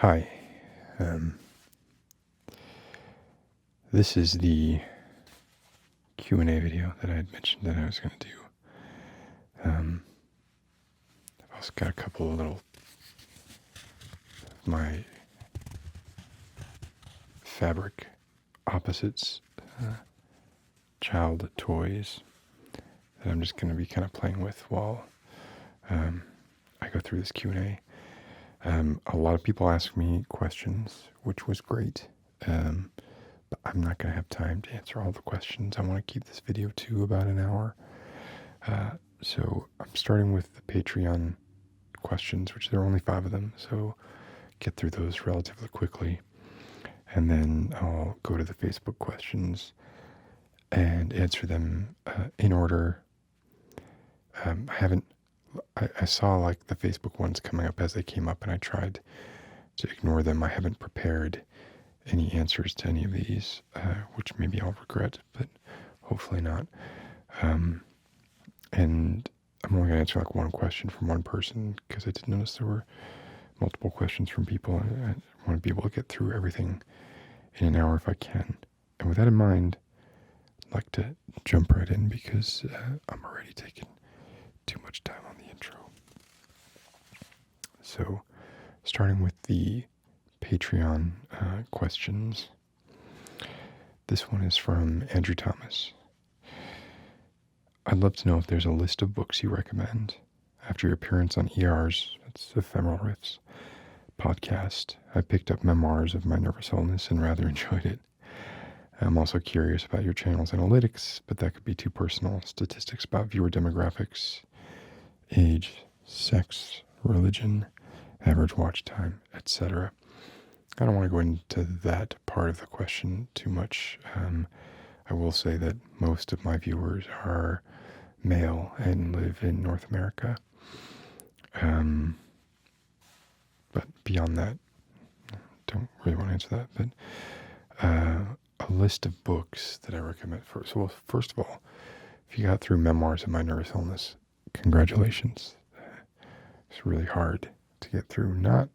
Hi. Um, this is the Q&A video that I had mentioned that I was going to do. I've also got a couple of little my fabric opposites, child toys that I'm just going to be kind of playing with while I go through this Q&A. A lot of people ask me questions, which was great. But I'm not going to have time to answer all the questions. I want to keep this video to about an hour. So I'm starting with the Patreon questions, which there are only 5 of them. So get through those relatively quickly. And then I'll go to the Facebook questions and answer them in order. I saw like the Facebook ones coming up as they came up, and I tried to ignore them. I haven't prepared any answers to any of these, which maybe I'll regret, but hopefully not. And I'm only going to answer like one question from one person because I did notice there were multiple questions from people. I want to be able to get through everything in an hour if I can. And with that in mind, I'd like to jump right in because I'm already taking too much time on the intro. So, starting with the Patreon questions. This one is from Andrew Thomas. I'd love to know if there's a list of books you recommend. After your appearance on ER's, that's Ephemeral Riffs, podcast, I picked up memoirs of my nervous illness and rather enjoyed it. I'm also curious about your channel's analytics, but that could be too personal. Statistics about viewer demographics, age, sex, religion, average watch time, etc. I don't want to go into that part of the question too much. I will say that most of my viewers are male and live in North America. But beyond that, don't really want to answer that. But a list of books that I recommend first. Well, first of all, if you got through Memoirs of My Nervous Illness, congratulations. It's really hard to get through. I'm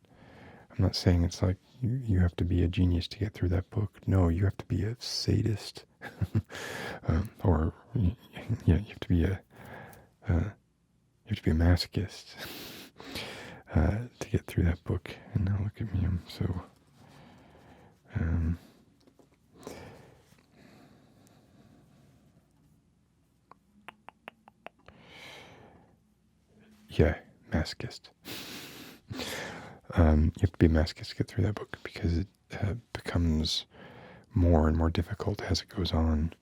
not saying it's like you have to be a genius to get through that book. No, you have to be a sadist, or you have to be a masochist to get through that book. And now look at me, I'm so. Masochist. You have to be a masochist to get through that book because it becomes more and more difficult as it goes on.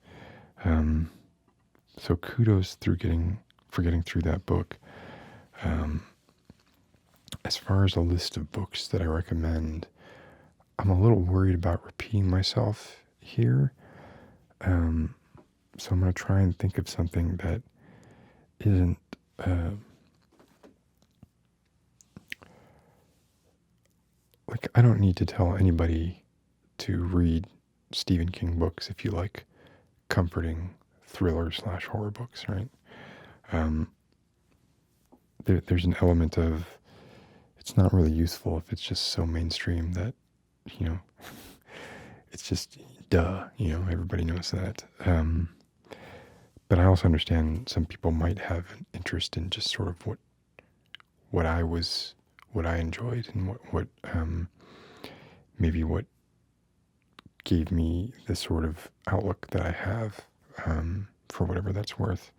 So kudos for getting through that book. As far as a list of books that I recommend, I'm a little worried about repeating myself here. So I'm going to try and think of something that isn't like, I don't need to tell anybody to read Stephen King books if you like comforting thriller/horror books, right? There's an element of it's not really useful if it's just so mainstream that, it's just duh, everybody knows that. But I also understand some people might have an interest in just sort of what I enjoyed and what maybe what gave me the sort of outlook that I have, for whatever that's worth.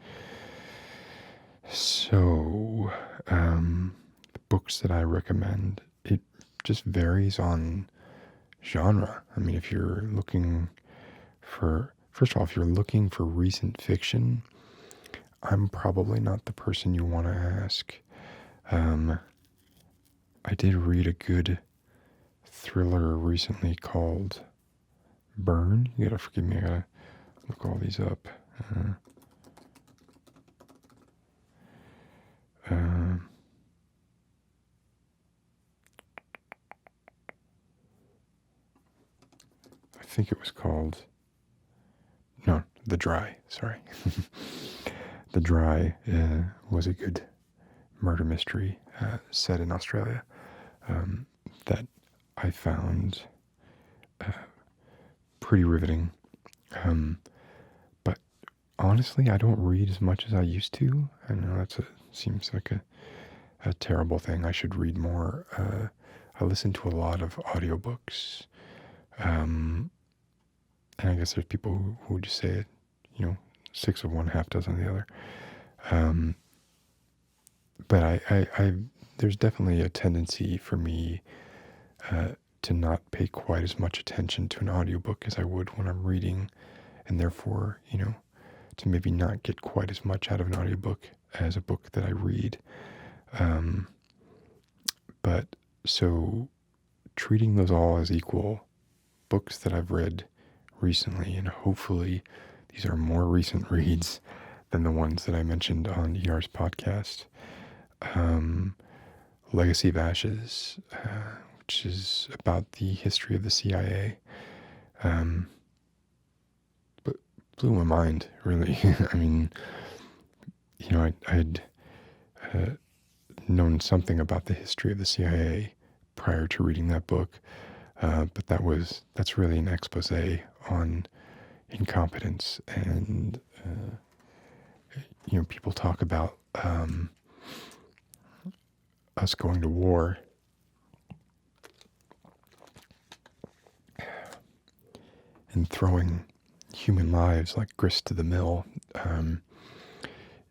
So, the books that I recommend, it just varies on genre. I mean, if you're looking for recent fiction, I'm probably not the person you want to ask. I did read a good thriller recently called Burn. You gotta forgive me, I gotta look all these up. I think it was called The Dry, sorry. The Dry was a good murder mystery set in Australia that I found pretty riveting. But honestly, I don't read as much as I used to. I know seems like a terrible thing. I should read more. I listen to a lot of audiobooks. And I guess there's people who just say it, six of one, half dozen of the other. But there's definitely a tendency for me to not pay quite as much attention to an audiobook as I would when I'm reading, and therefore, to maybe not get quite as much out of an audiobook as a book that I read. But so treating those all as equal, books that I've read recently, and hopefully these are more recent reads than the ones that I mentioned on ER's podcast. Legacy of Ashes, which is about the history of the CIA. But blew my mind, really. I mean, I'd known something about the history of the CIA prior to reading that book, but that's really an expose on incompetence. And people talk about us going to war and throwing human lives like grist to the mill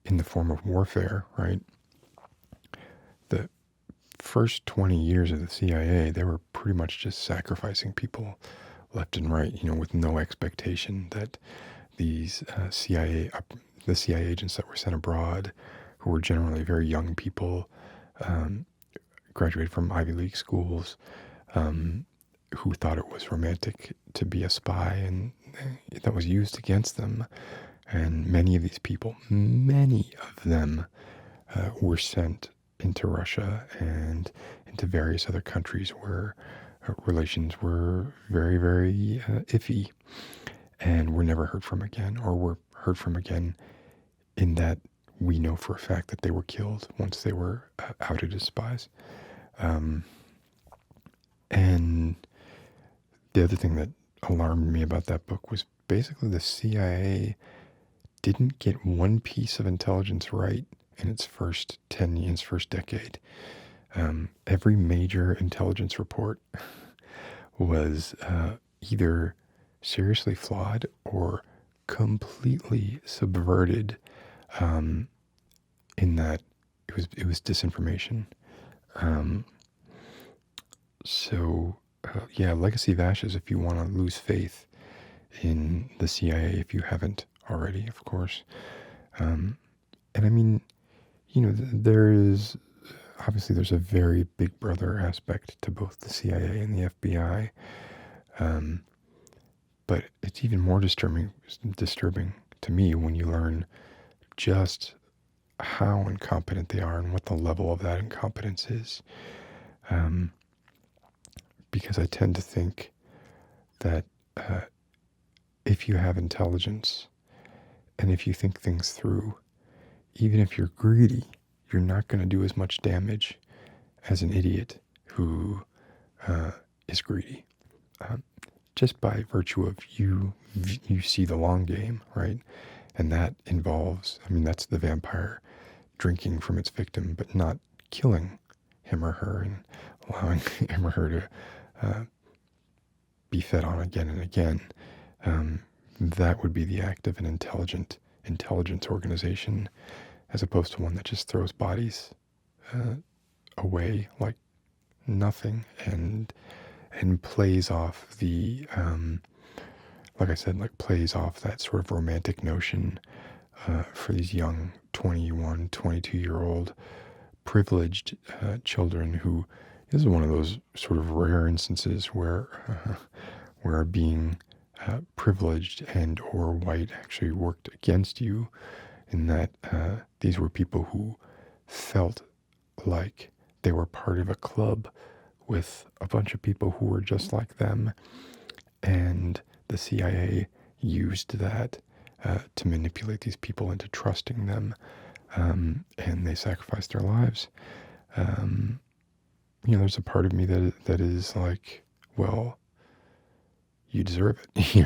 in the form of warfare, right? The first 20 years of the CIA, they were pretty much just sacrificing people left and right, with no expectation that these the CIA agents that were sent abroad, who were generally very young people, graduated from Ivy League schools, who thought it was romantic to be a spy, and that was used against them. And many of them were sent into Russia and into various other countries where relations were very, very iffy, and were never heard from again, or were heard from again in that we know for a fact that they were killed once they were outed as spies. And the other thing that alarmed me about that book was basically the CIA didn't get one piece of intelligence right in its first decade. Every major intelligence report was either seriously flawed or completely subverted, in that it was disinformation. Legacy of Ashes, if you want to lose faith in the CIA, if you haven't already, of course. And I mean, there's a very big brother aspect to both the CIA and the FBI. But it's even more disturbing to me when you learn just how incompetent they are and what the level of that incompetence is. Because I tend to think that if you have intelligence and if you think things through, even if you're greedy, you're not going to do as much damage as an idiot who is greedy. Just by virtue of you see the long game, right? And that involves, that's the vampire drinking from its victim, but not killing him or her and allowing him or her to be fed on again and again. That would be the act of an intelligence organization, as opposed to one that just throws bodies away like nothing and plays off the, plays off that sort of romantic notion for these young 21, 22-year-old privileged children who, this is one of those sort of rare instances where being privileged and or white actually worked against you, in that these were people who felt like they were part of a club with a bunch of people who were just like them, and the CIA used that to manipulate these people into trusting them, and they sacrificed their lives. there's a part of me that is like, well, you deserve it.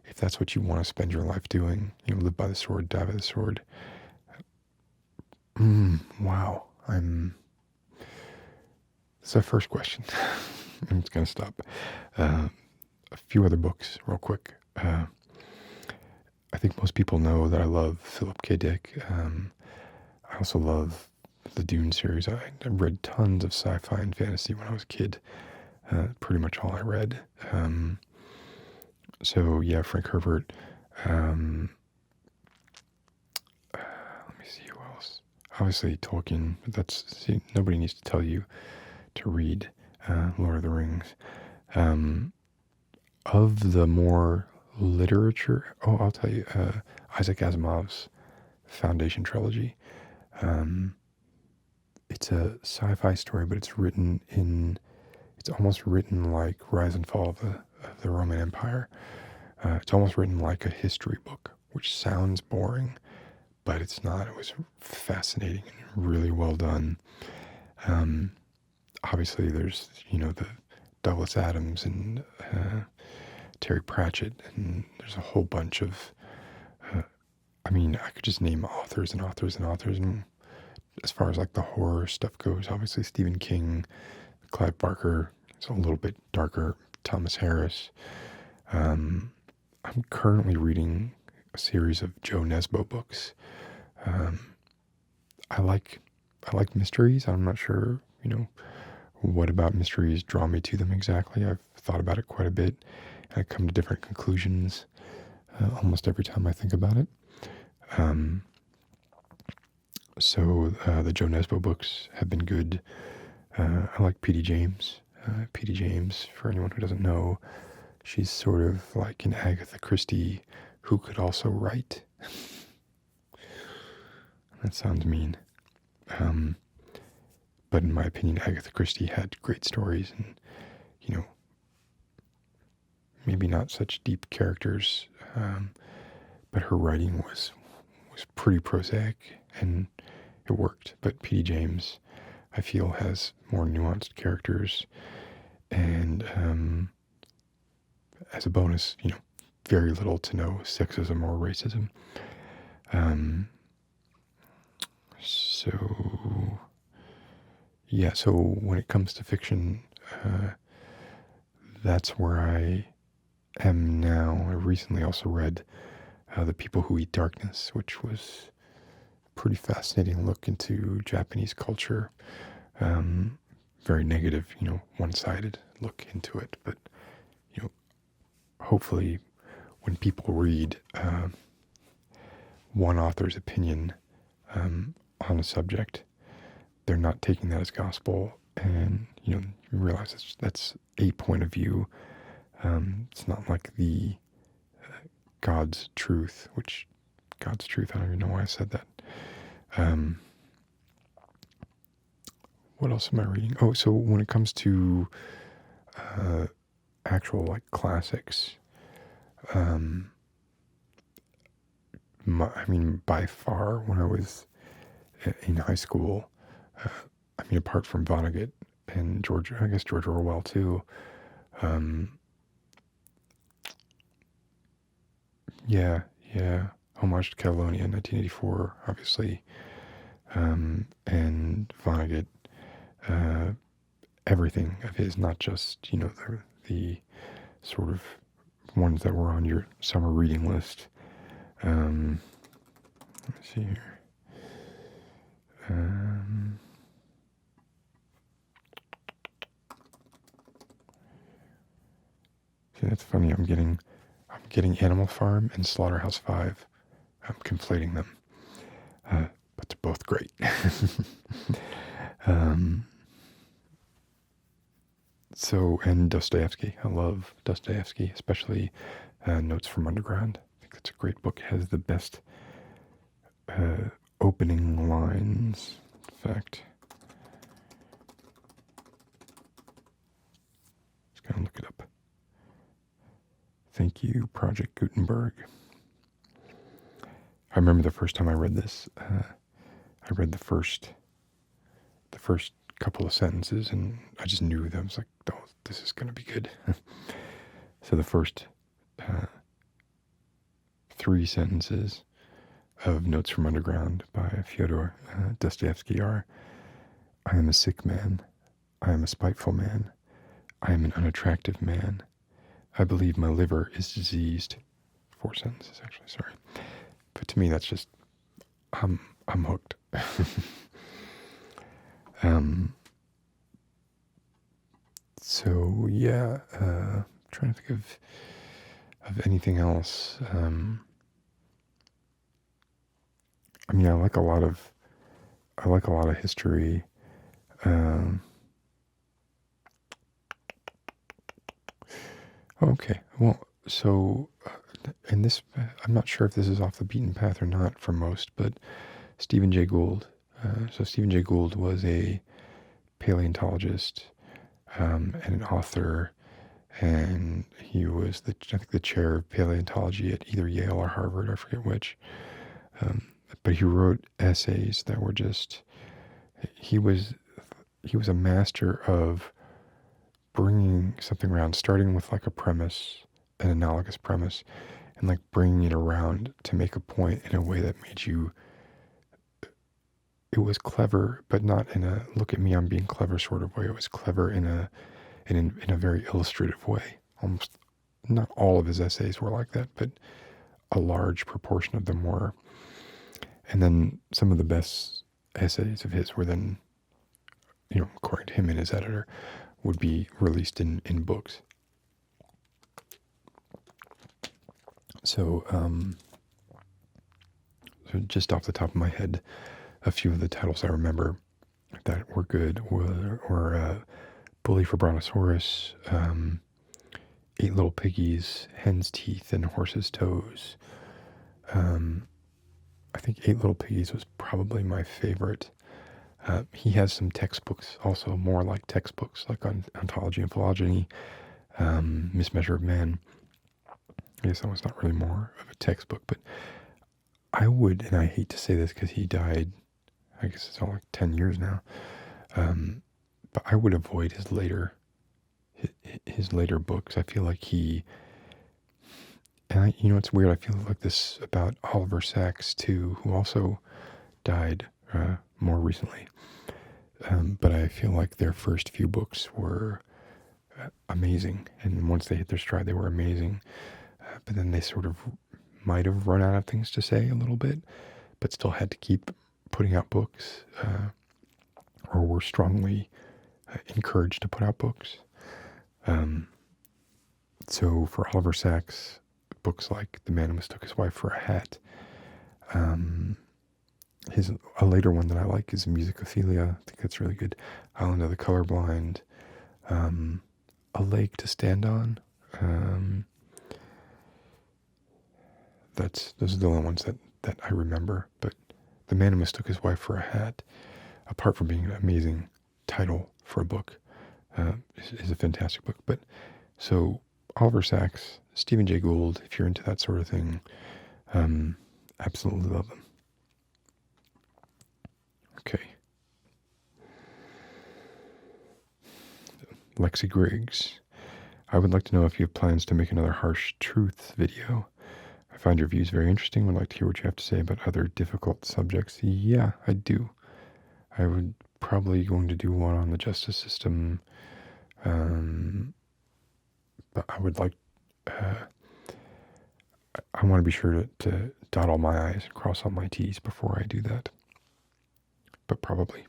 If that's what you want to spend your life doing, live by the sword, die by the sword. Wow. That's the first question. I'm just going to stop. A few other books real quick. I think most people know that I love Philip K. Dick. I also love the Dune series. I read tons of sci-fi and fantasy when I was a kid. Pretty much all I read. So yeah, Frank Herbert. Let me see who else. Obviously Tolkien. But nobody needs to tell you to read Lord of the Rings. Of the more literature, I'll tell you, Isaac Asimov's Foundation trilogy. It's a sci-fi story, but it's almost written like Rise and Fall of the Roman Empire. It's almost written like a history book, which sounds boring, but it's not. It was fascinating and really well done. Obviously, there's, the Douglas Adams and Terry Pratchett, and there's a whole bunch of, I could just name authors and authors and authors. And as far as like the horror stuff goes, obviously Stephen King, Clive Barker, it's a little bit darker, Thomas Harris. I'm currently reading a series of Joe Nesbo books. I like mysteries. I'm not sure, what about mysteries draw me to them exactly. I've thought about it quite a bit. I come to different conclusions almost every time I think about it. So the Joe Nesbo books have been good. I like P.D. James. P.D. James, for anyone who doesn't know, she's sort of like an Agatha Christie who could also write. That sounds mean. But in my opinion, Agatha Christie had great stories and, maybe not such deep characters, but her writing was pretty prosaic and it worked. But P.D. James, I feel, has more nuanced characters and, as a bonus, very little to no sexism or racism. So when it comes to fiction, that's where I am now. I recently also read The People Who Eat Darkness, which was a pretty fascinating look into Japanese culture. Very negative, one-sided look into it. But, hopefully when people read one author's opinion on a subject, they're not taking that as gospel, and you realize that's a point of view. It's not like the God's truth, I don't even know why I said that. What else am I reading? Oh, so when it comes to actual like classics, by far when I was in high school, apart from Vonnegut and George Orwell too, yeah, Homage to Catalonia, 1984, obviously, and Vonnegut, everything of his, not just, the sort of ones that were on your summer reading list. Let me see here. See, that's funny. I'm getting Animal Farm and Slaughterhouse-Five. I'm conflating them, but they're both great. And Dostoevsky. I love Dostoevsky, especially Notes from Underground. I think that's a great book. It has the best opening lines. In fact, just gonna look it up. Thank you, Project Gutenberg. I remember the first time I read this. I read the first the first couple of sentences, and I just knew that I was like, oh, this is going to be good. So the first 3 sentences of Notes from Underground by Fyodor Dostoevsky are, I am a sick man. I am a spiteful man. I am an unattractive man. I believe my liver is diseased. 4 sentences, actually, sorry. But to me, that's just, I'm hooked. So yeah, trying to think of anything else. I mean, I like a lot of history. Okay, well, so and this, I'm not sure if this is off the beaten path or not for most, but Stephen Jay Gould. So Stephen Jay Gould was a paleontologist and an author, and he was I think the chair of paleontology at either Yale or Harvard, I forget which. But he wrote essays that were just, he was a master of bringing something around, starting with like a premise, an analogous premise, and like bringing it around to make a point in a way that made you, it was clever, but not in a look at me, I'm being clever sort of way. It was clever in a very illustrative way. Almost not all of his essays were like that, but a large proportion of them were. And then some of the best essays of his were then, according to him and his editor, would be released in books. So, so just off the top of my head, a few of the titles I remember that were good were Bully for Brontosaurus, 8 Little Piggies, Hen's Teeth and Horse's Toes. I think 8 Little Piggies was probably my favorite. He has some textbooks, also more like textbooks, like on ontology and phylogeny, Mismeasure of Man. I guess that was not really more of a textbook, but I would, and I hate to say this because he died, I guess it's all like 10 years now, but I would avoid his later books. I feel like and it's weird, I feel like this about Oliver Sacks too, who also died more recently. But I feel like their first few books were amazing, and once they hit their stride, they were amazing. But then they sort of might have run out of things to say a little bit, but still had to keep putting out books, or were strongly encouraged to put out books. So for Oliver Sacks, books like The Man Who Mistook His Wife for a Hat, a later one that I like is Musicophilia. I think that's really good. Island of the Colorblind, A Leg to Stand On. Those are the only ones that I remember. But The Man Who Mistook His Wife for a Hat, apart from being an amazing title for a book, is a fantastic book. But so Oliver Sacks, Stephen Jay Gould, if you're into that sort of thing, absolutely love them. Okay. Lexi Griggs. I would like to know if you have plans to make another Harsh Truths video. I find your views very interesting. Would like to hear what you have to say about other difficult subjects. Yeah, I do. I would probably going to do one on the justice system. But I would like, I want to be sure to dot all my I's and cross all my T's before I do that. But probably.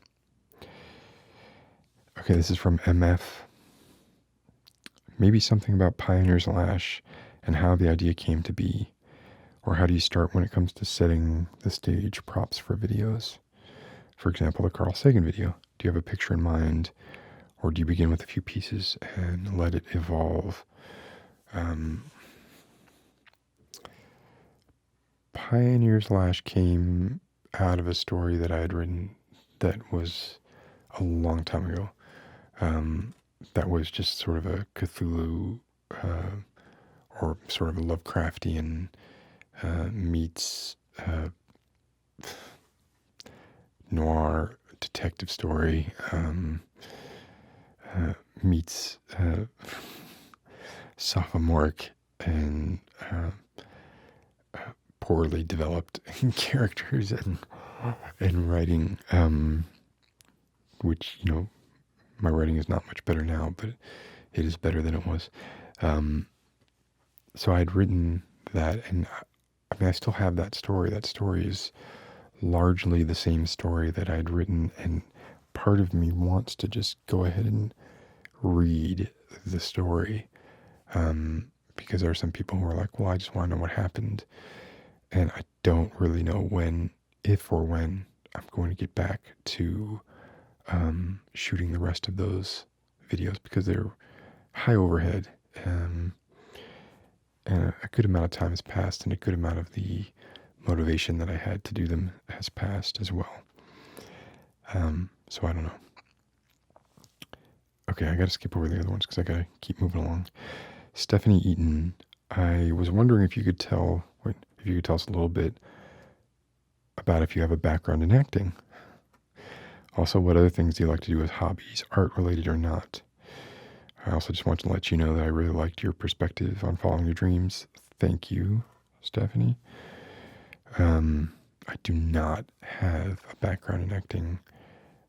Okay, this is from MF. Maybe something about Pioneer's Lash and how the idea came to be. Or how do you start when it comes to setting the stage props for videos? For example, the Carl Sagan video. Do you have a picture in mind? Or do you begin with a few pieces and let it evolve? Pioneer's Lash came out of a story that I had written that was a long time ago. That was just sort of a Cthulhu or sort of a Lovecraftian meets noir detective story meets sophomoric and poorly developed characters and writing, which, my writing is not much better now, but it is better than it was. So I'd written that, and I still have that story. That story is largely the same story that I'd written, and part of me wants to just go ahead and read the story, because there are some people who are like, well, I just want to know what happened, and I don't really know if or when I'm going to get back to shooting the rest of those videos, because they're high overhead, and a good amount of time has passed, and a good amount of the motivation that I had to do them has passed as well. So I don't know. Okay, I gotta skip over the other ones because I gotta keep moving along. Stephanie Eaton, I was wondering if you could tell us a little bit about if you have a background in acting. Also, what other things do you like to do as hobbies, art related or not? I also just want to let you know that I really liked your perspective on following your dreams. Thank you, Stephanie. I do not have a background in acting.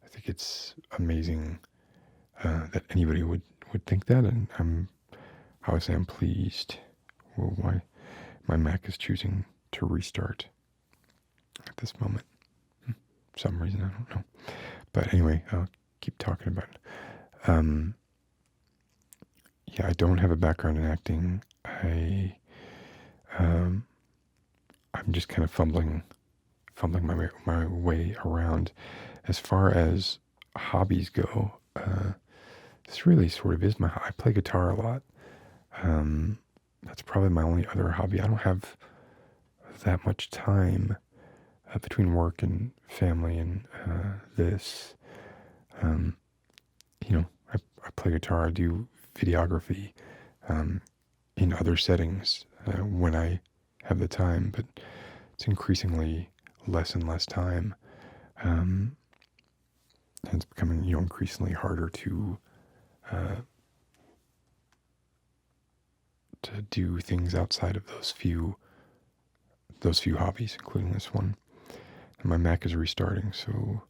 I think it's amazing that anybody would think that, and I'm pleased. Well, my Mac is choosing to restart at this moment. For some reason, I don't know. But anyway, I'll keep talking about it. Yeah, I don't have a background in acting. I'm just kind of fumbling my way around. As far as hobbies go, this really sort of is I play guitar a lot. That's probably my only other hobby. I don't have that much time between work and family and this. I play guitar. I do videography in other settings when I have the time, but it's increasingly less and less time. And it's becoming, increasingly harder to do things outside of those few hobbies, including this one. And my Mac is restarting, so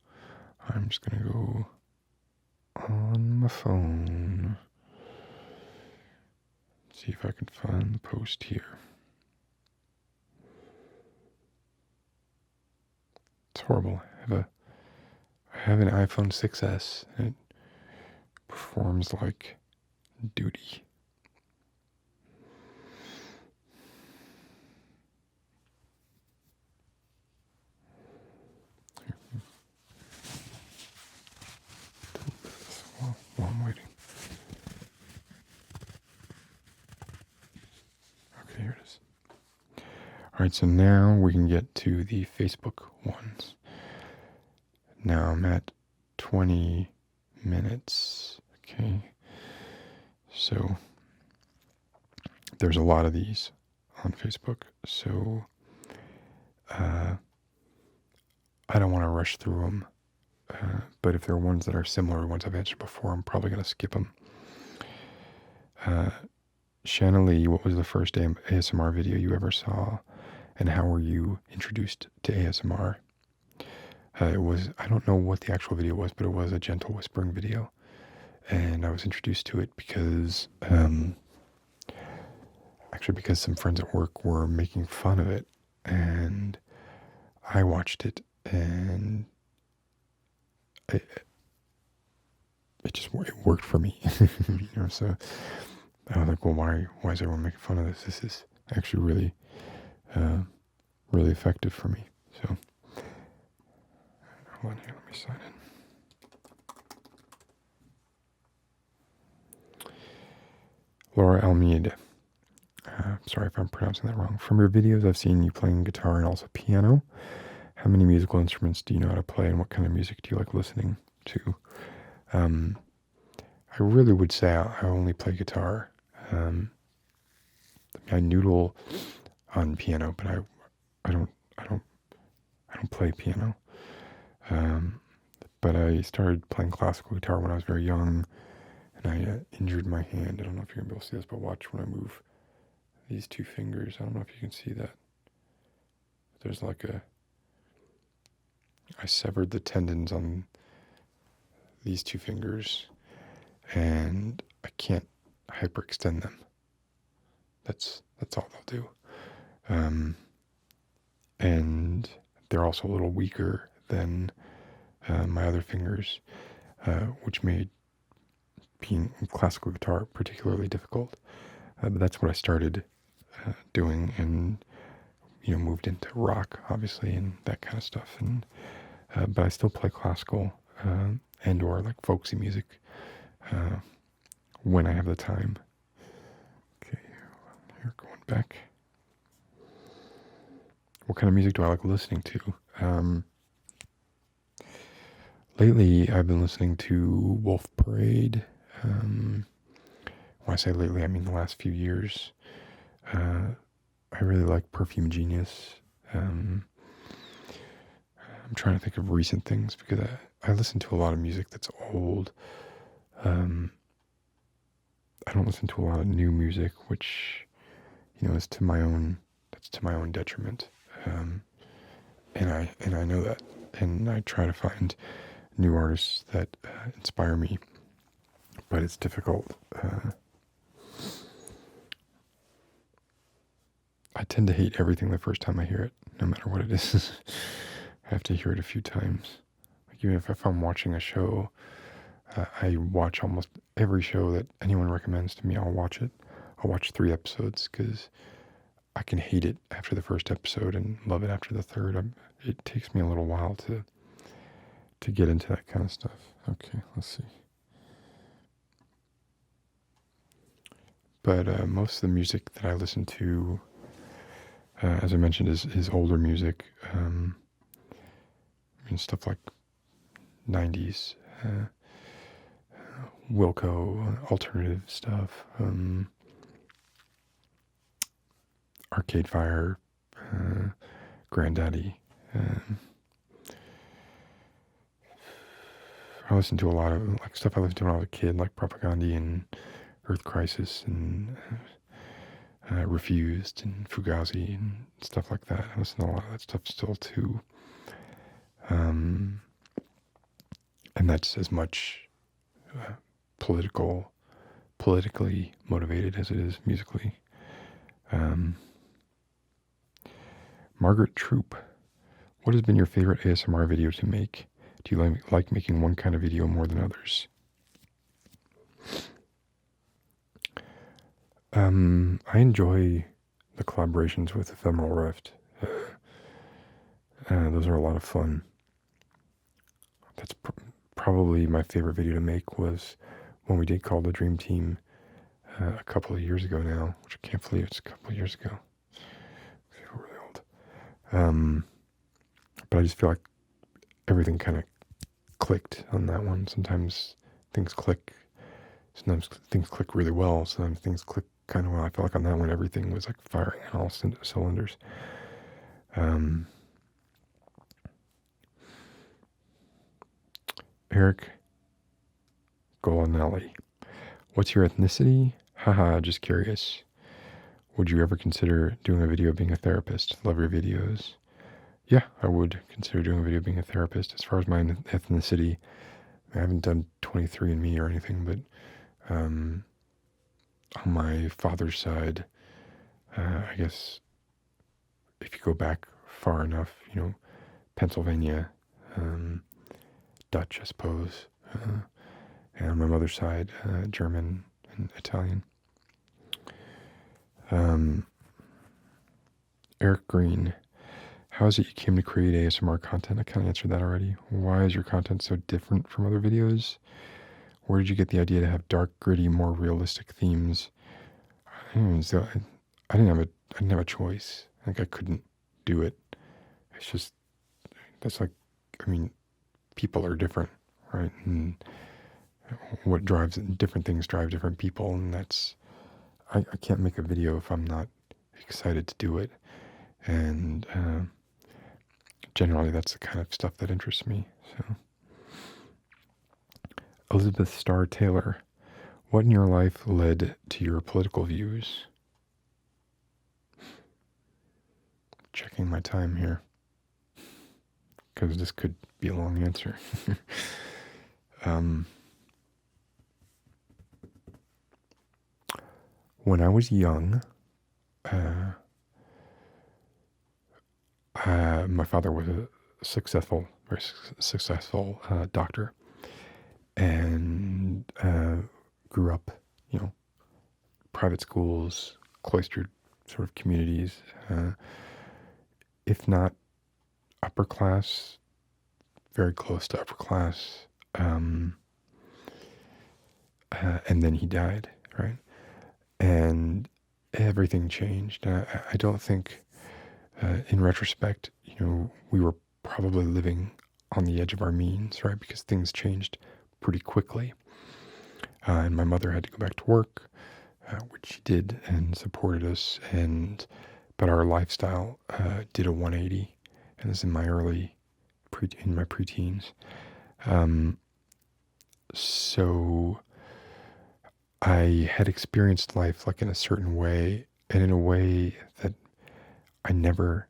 I'm just gonna go on my phone. See if I can find the post here. It's horrible. I have an iPhone 6S, and it performs like duty. While I'm waiting. Okay, here it is. All right, so now we can get to the Facebook ones. Now I'm at 20 minutes. Okay. So there's a lot of these on Facebook. So I don't want to rush through them. But if there are ones that are similar to ones I've answered before, I'm probably going to skip them. Shanna Lee, what was the first ASMR video you ever saw, and how were you introduced to ASMR? It was, I don't know what the actual video was, but it was a gentle whispering video. And I was introduced to it because some friends at work were making fun of it. And I watched it, and it worked for me. So I was like, well, why is everyone making fun of this? This is actually really, really effective for me. So, hold on here, let me sign in. Laura Almeida. Sorry if I'm pronouncing that wrong. From your videos, I've seen you playing guitar and also piano. How many musical instruments do you know how to play, and what kind of music do you like listening to? I really would say I only play guitar. I noodle on piano, but I don't play piano. but I started playing classical guitar when I was very young, and I injured my hand. I don't know if you're going to be able to see this, but watch when I move these two fingers. I don't know if you can see that. There's like I severed the tendons on these two fingers, and I can't hyperextend them. That's all they'll do. And they're also a little weaker than my other fingers, which made being classical guitar particularly difficult. But that's what I started doing, and moved into rock, obviously, and that kind of stuff. And but I still play classical and or like folksy music when I have the time. Okay, here going back. What kind of music do I like listening to? Lately, I've been listening to Wolf Parade. When I say lately, I mean the last few years. I really like Perfume Genius. I'm trying to think of recent things because I listen to a lot of music that's old. I don't listen to a lot of new music, which is to my own detriment. And I know that, and I try to find new artists that inspire me, but it's difficult. I tend to hate everything the first time I hear it, no matter what it is. I have to hear it a few times. Like even if I'm watching a show, I watch almost every show that anyone recommends to me. I'll watch it. I'll watch 3 episodes because I can hate it after the first episode and love it after the third. It takes me a little while to get into that kind of stuff. Okay, let's see. But most of the music that I listen to, as I mentioned, is older music. Stuff like 90s, Wilco, alternative stuff, Arcade Fire, Granddaddy. I listen to a lot of stuff I listened to when I was a kid, like Propaganda and Earth Crisis and Refused and Fugazi and stuff like that. I listen to a lot of that stuff still too. And that's as much politically motivated as it is musically. Margaret Troop, what has been your favorite ASMR video to make? Do you like making one kind of video more than others? I enjoy the collaborations with Ephemeral Rift. Those are a lot of fun. That's probably my favorite video to make was when we did Call the Dream Team a couple of years ago now, which I can't believe it's a couple of years ago. We're really old. But I just feel like everything kind of clicked on that one. Sometimes things click. Sometimes things click really well. Sometimes things click kind of well. I felt like on that one, everything was like firing on all cylinders. Eric Golanelli, what's your ethnicity? Haha, just curious. Would you ever consider doing a video being a therapist? Love your videos. Yeah, I would consider doing a video being a therapist. As far as my ethnicity, I haven't done 23andMe or anything, but on my father's side, I guess if you go back far enough, Pennsylvania, Dutch, I suppose, and on my mother's side, German and Italian. Eric Green, how is it you came to create ASMR content? I kind of answered that already. Why is your content so different from other videos? Where did you get the idea to have dark, gritty, more realistic themes? I didn't have a choice. Like I couldn't do it. It's just people are different, right? And different things drive different people, and I can't make a video if I'm not excited to do it. And generally that's the kind of stuff that interests me. So Elizabeth Starr Taylor, what in your life led to your political views? Checking my time here, because this could be a long answer. When I was young, my father was a very successful doctor, and grew up, private schools, cloistered sort of communities, if not upper class, very close to upper class. And then he died, right? And everything changed. I don't think, in retrospect, we were probably living on the edge of our means, right? Because things changed pretty quickly. And my mother had to go back to work, which she did, and supported us. But our lifestyle did a 180, and this is in my preteens. So I had experienced life like in a certain way, and in a way that I never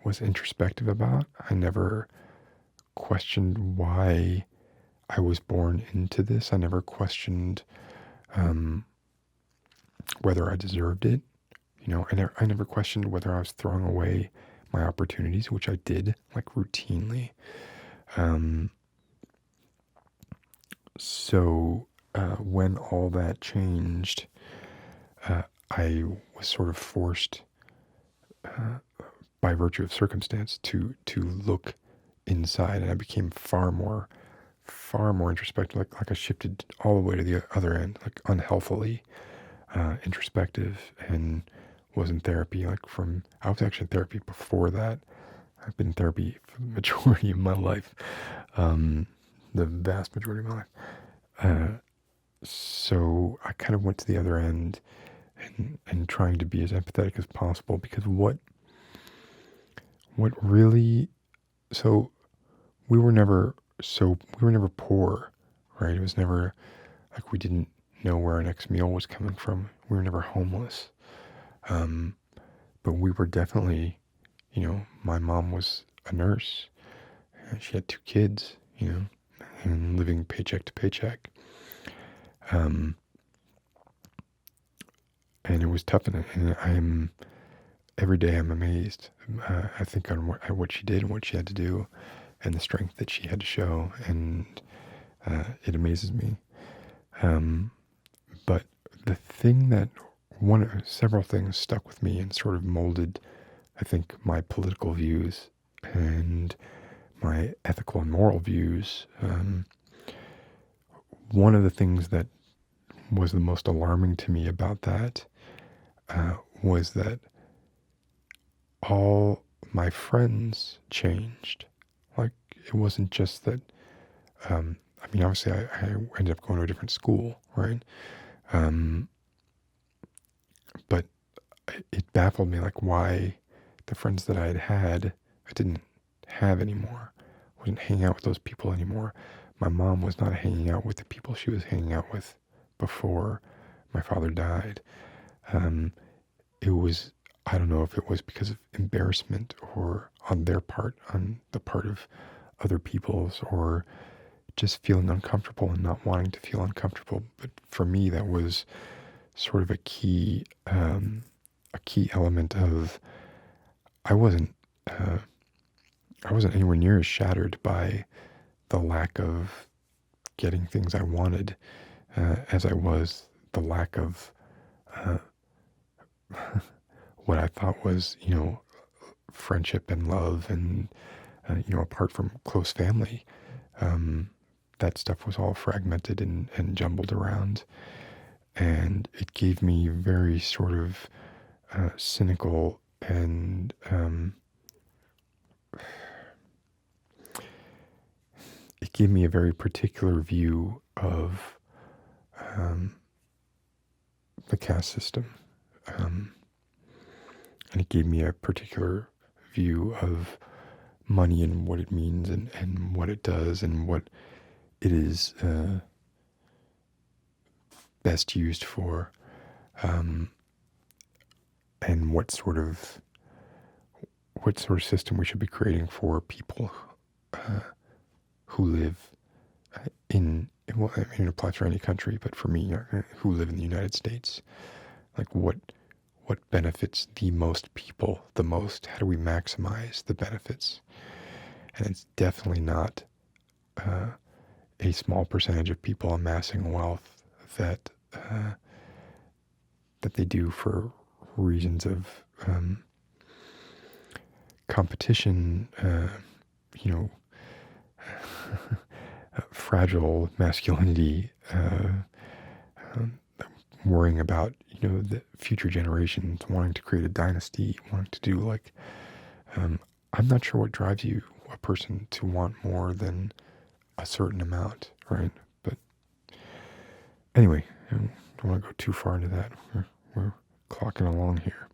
was introspective about. I never questioned why I was born into this. I never questioned whether I deserved it. I never questioned whether I was throwing away my opportunities, which I did, like, routinely. So when all that changed, I was sort of forced, by virtue of circumstance, to look inside, and I became far more introspective. Like I shifted all the way to the other end, like unhealthily introspective, and was in therapy. I was actually in therapy before that. I've been in therapy for the majority of my life, the vast majority of my life. So I kind of went to the other end, and trying to be as empathetic as possible, because what really, so we were never poor, right? It was never like we didn't know where our next meal was coming from. We were never homeless. But we were definitely, my mom was a nurse. She had 2 kids, and living paycheck to paycheck. And it was tough, and every day I'm amazed. I think on what she did and what she had to do, and the strength that she had to show, and it amazes me. But the thing that several things stuck with me and sort of molded, I think, my political views and my ethical and moral views. One of the things that was the most alarming to me about that was that all my friends changed. Like, it wasn't just that, obviously I ended up going to a different school, right? But it baffled me, like, why the friends that I had, I didn't have anymore. I wasn't hanging out with those people anymore. My mom was not hanging out with the people she was hanging out with before my father died. It was, I don't know if it was because of embarrassment, or on their part, on the part of other people's, or just feeling uncomfortable and not wanting to feel uncomfortable. But for me, that was sort of a key element of, I wasn't anywhere near as shattered by the lack of getting things I wanted as I was the lack of what I thought was, friendship and love, and apart from close family, that stuff was all fragmented and jumbled around. And it gave me very sort of cynical and it gave me a very particular view of the caste system. And it gave me a particular view of money and what it means, and what it does, and what it is best used for, and what sort of system we should be creating for people uh, who live well, I mean, it applies for any country, but for me, who live in the United States, like what benefits the most people the most? How do we maximize the benefits? And it's definitely not a small percentage of people amassing wealth that that they do for reasons of competition, you know, fragile masculinity, worrying about, the future generations, wanting to create a dynasty, wanting to do I'm not sure what drives a person to want more than a certain amount, right? But anyway, I don't want to go too far into that. We're clocking along here.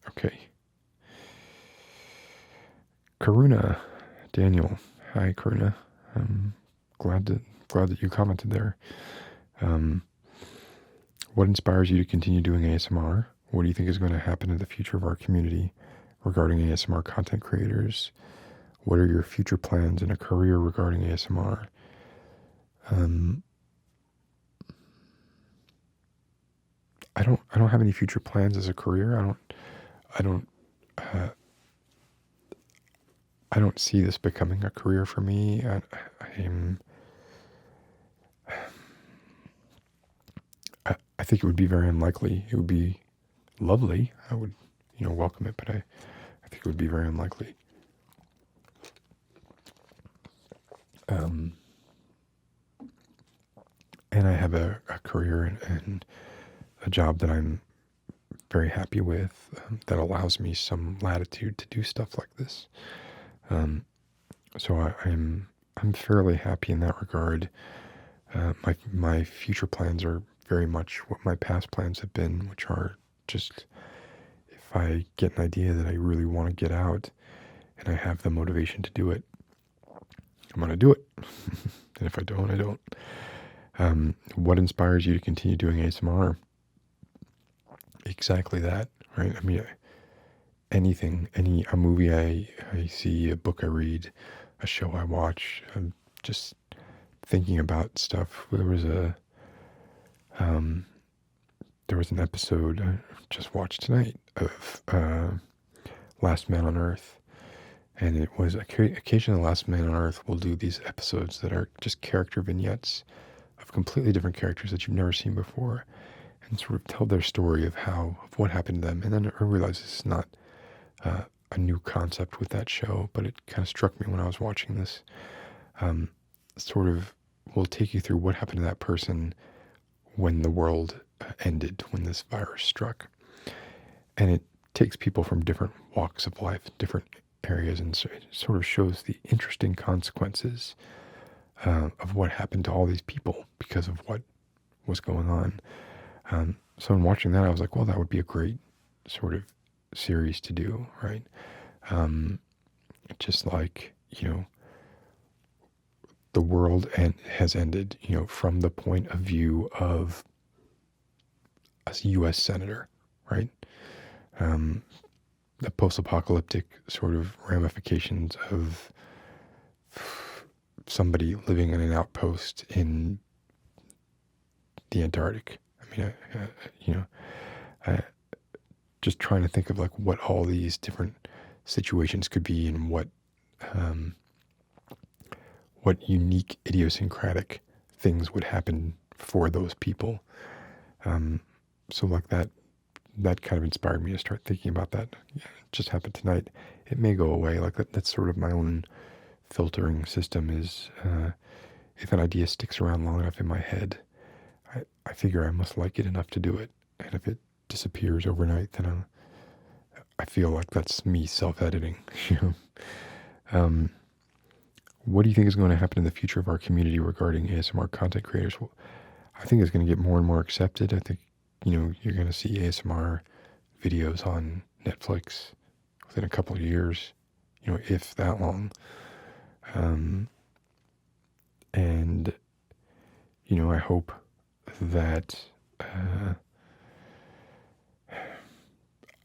Okay. Karuna, Daniel. Hi, Karuna. Glad that you commented there. What inspires you to continue doing ASMR? What do you think is going to happen in the future of our community regarding ASMR content creators? What are your future plans in a career regarding ASMR? I don't have any future plans as a career. I don't see this becoming a career for me. I think it would be very unlikely. It would be lovely. I would, welcome it, but I think it would be very unlikely. And I have a career and a job that I'm very happy with, that allows me some latitude to do stuff like this. So I'm fairly happy in that regard. My future plans are very much what my past plans have been, which are just, if I get an idea that I really want to get out and I have the motivation to do it, I'm going to do it. And if I don't, I don't. What inspires you to continue doing ASMR? Exactly that, right? I mean, anything, a movie I see, a book I read, a show I watch, just thinking about stuff. There was an episode I just watched tonight of Last Man on Earth, and it was occasionally Last Man on Earth will do these episodes that are just character vignettes of completely different characters that you've never seen before, and sort of tell their story of what happened to them. And then I realized this is not a new concept with that show, but it kind of struck me when I was watching this. Sort of will take you through what happened to that person when the world ended, when this virus struck. And it takes people from different walks of life, different areas, and so it sort of shows the interesting consequences of what happened to all these people because of what was going on. So in watching that, I was like, well, that would be a great sort of series to do, right? Just like, the world has ended, from the point of view of a U.S. senator, right? The post-apocalyptic sort of ramifications of somebody living in an outpost in the Antarctic. I mean, just trying to think of what all these different situations could be and what unique idiosyncratic things would happen for those people. So that kind of inspired me to start thinking about that. Yeah, it just happened tonight. It may go away. That's sort of my own filtering system is, if an idea sticks around long enough in my head, I figure I must like it enough to do it. And if it disappears overnight, then I feel like that's me self-editing. What do you think is going to happen in the future of our community regarding ASMR content creators? Well, I think it's going to get more and more accepted. I think, you're going to see ASMR videos on Netflix within a couple of years, if that long. Um, and, I hope that,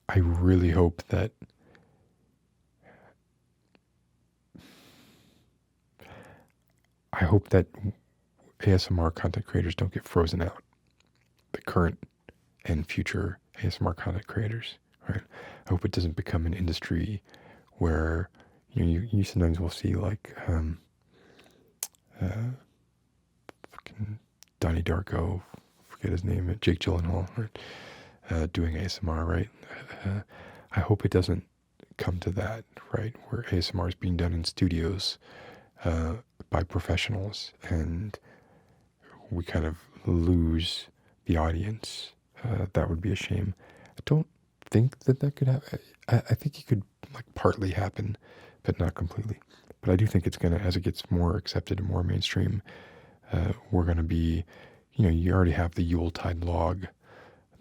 I really hope that ASMR content creators don't get frozen out. The current and future ASMR content creators, right? I hope it doesn't become an industry where you sometimes will see like fucking Donnie Darko, forget his name, Jake Gyllenhaal, right? Doing ASMR, right? I hope it doesn't come to that, right? Where ASMR is being done in studios by professionals, and we kind of lose the audience. That would be a shame. I don't think that could happen. I think it could like partly happen, but not completely. But I do think it's gonna, as it gets more accepted and more mainstream, we're gonna be, you already have the Yuletide log